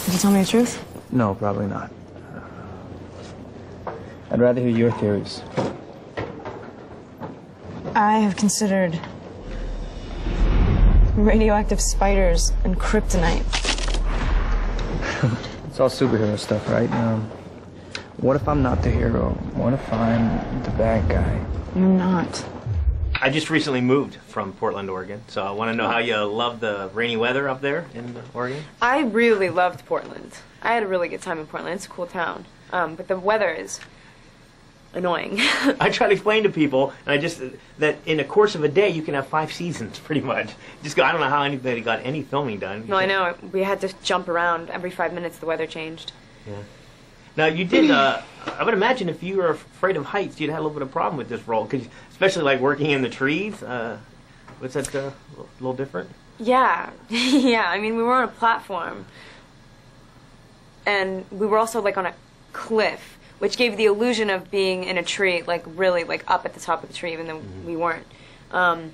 Did you tell me the truth? No, probably not. I'd rather hear your theories. I have considered radioactive spiders and kryptonite. It's all superhero stuff, right? What if I'm not the hero? What if I'm the bad guy? You're not. I just recently moved from Portland, Oregon, so I want to know how you love the rainy weather up there in Oregon. I really loved Portland. I had a really good time in Portland. It's a cool town, but the weather is annoying. I try to explain to people, and that in the course of a day you can have 5 seasons, pretty much. I don't know how anybody got any filming done. No, I know. We had to jump around every 5 minutes. The weather changed. Yeah. Now you did. I would imagine if you were afraid of heights, you'd have a little bit of problem with this role, because especially like working in the trees. Was that a little different? Yeah, yeah. I mean, we were on a platform, and we were also like on a cliff, which gave the illusion of being in a tree, like really like up at the top of the tree, even though we weren't. And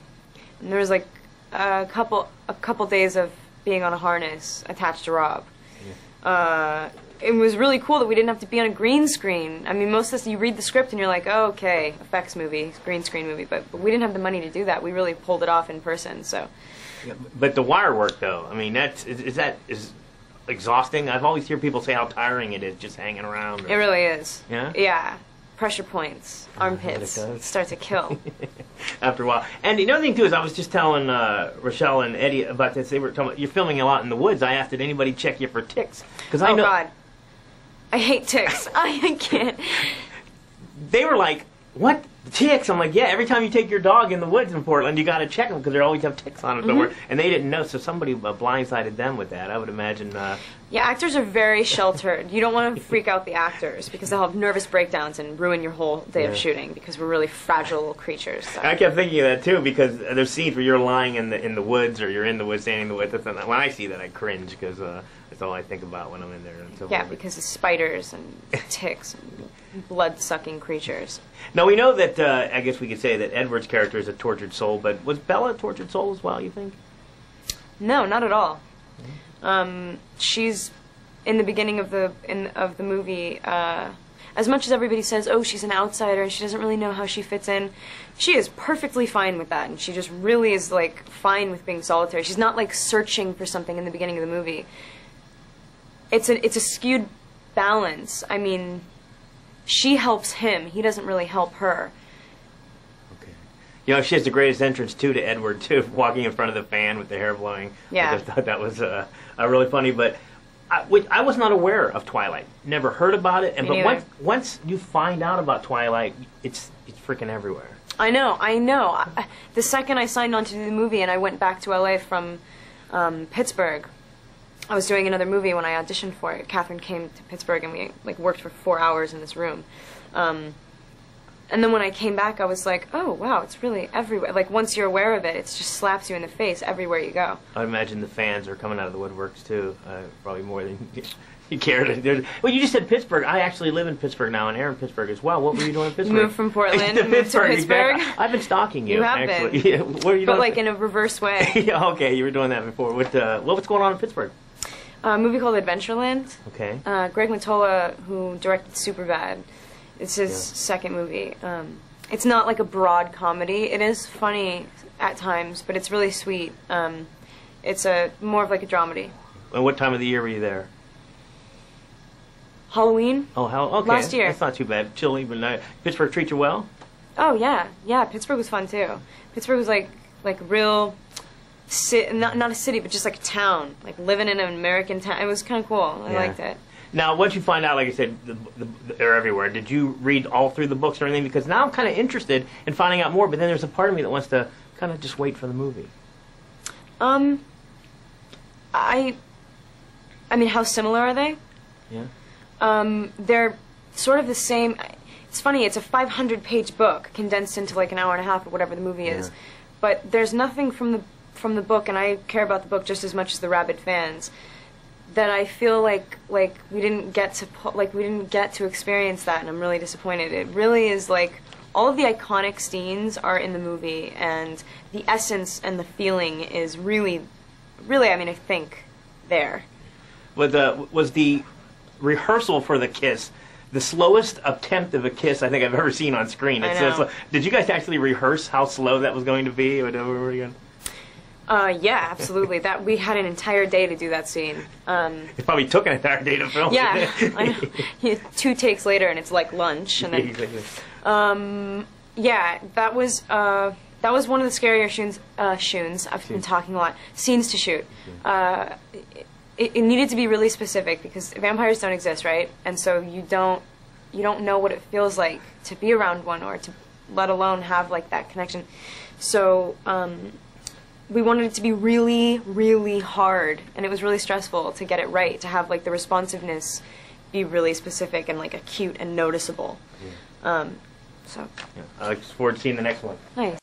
there was like a couple days of being on a harness attached to Rob. It was really cool that we didn't have to be on a green screen. I mean, most of this, you read the script and you're like, oh, okay, effects movie, green screen movie, but we didn't have the money to do that. We really pulled it off in person, so. Yeah, but the wire work, though, I mean, is exhausting? I've always heard people say how tiring it is just hanging around. It really is. Yeah? Yeah. Pressure points, armpits, start to kill. After a while. And the other thing, too, is I was just telling Rochelle and Eddie about this. They were talking about, you're filming a lot in the woods. I asked, did anybody check you for ticks? Because I know. Oh, God. I hate ticks. I can't. They were like, what? Ticks? I'm like, yeah, every time you take your dog in the woods in Portland, you got to check them because they always have ticks on it. And they didn't know, so somebody blindsided them with that, I would imagine. Yeah, actors are very sheltered. You don't want to freak out the actors because they'll have nervous breakdowns and ruin your whole day of shooting because we're really fragile creatures. So. I kept thinking of that, too, because there's scenes where you're lying in the woods or you're in the woods, standing in the woods. When I see that, I cringe because that's all I think about when I'm in there. And so yeah, because of spiders and ticks and blood-sucking creatures. Now, we know that, I guess we could say that Edward's character is a tortured soul, but was Bella a tortured soul as well, you think? No, not at all. She's, in the beginning of the movie, as much as everybody says, oh, she's an outsider and she doesn't really know how she fits in, she is perfectly fine with that, and she just really is, like, fine with being solitary. She's not, like, searching for something in the beginning of the movie. It's a skewed balance. I mean, she helps him. He doesn't really help her. Okay. You know, she has the greatest entrance, too, to Edward, too, walking in front of the fan with the hair blowing. Yeah. I thought that was really funny, but I was not aware of Twilight. Never heard about it. But once you find out about Twilight, it's freaking everywhere. I know. The second I signed on to do the movie and I went back to LA from Pittsburgh, I was doing another movie when I auditioned for it. Catherine came to Pittsburgh and we like worked for 4 hours in this room. And then when I came back, I was like, oh, wow, it's really everywhere. Like, once you're aware of it, it just slaps you in the face everywhere you go. I imagine the fans are coming out of the woodworks, too, probably more than you care. Well, you just said Pittsburgh. I actually live in Pittsburgh now, and Aaron Pittsburgh as well. What were you doing in Pittsburgh? You moved from Portland to Pittsburgh. I've been stalking you. You have actually. been. Yeah, what are you but, doing? like, in a reverse way. Yeah, okay, you were doing that before. What's going on in Pittsburgh? A movie called Adventureland. Okay. Greg Mottola, who directed Superbad, it's his second movie. It's not like a broad comedy. It is funny at times, but it's really sweet. It's more of like a dramedy. And what time of the year were you there? Halloween. Oh, okay. Last year. That's not too bad. Chilly, but nice. Pittsburgh treat you well? Oh yeah. Pittsburgh was fun too. Pittsburgh was like real. Not a city, but just like a town, like living in an American town. It was kind of cool. I liked it. Now, once you find out, like I said, they're everywhere, did you read all through the books or anything? Because now I'm kind of interested in finding out more, but then there's a part of me that wants to kind of just wait for the movie. I mean, how similar are they? Yeah. They're sort of the same. It's funny, it's a 500-page book condensed into like an hour and a half or whatever the movie is. But there's nothing from the book, and I care about the book just as much as the rabid fans, that I feel like we didn't get to experience that, and I'm really disappointed. It really is like all of the iconic scenes are in the movie, and the essence and the feeling is really, I mean, I think there. was the rehearsal for the kiss the slowest attempt of a kiss I think I've ever seen on screen. I know. Did you guys actually rehearse how slow that was going to be? Yeah, absolutely. That we had an entire day to do that scene. It probably took an entire day to film. Yeah, I know. 2 takes later, and it's like lunch. And then, yeah, that was one of the scarier scenes. I've been talking a lot. Scenes to shoot. It needed to be really specific because vampires don't exist, right? And so you don't know what it feels like to be around one, or to let alone have like that connection. So we wanted it to be really, really hard, and it was really stressful to get it right, to have like the responsiveness be really specific and like acute and noticeable. So I look forward to seeing the next one. Nice.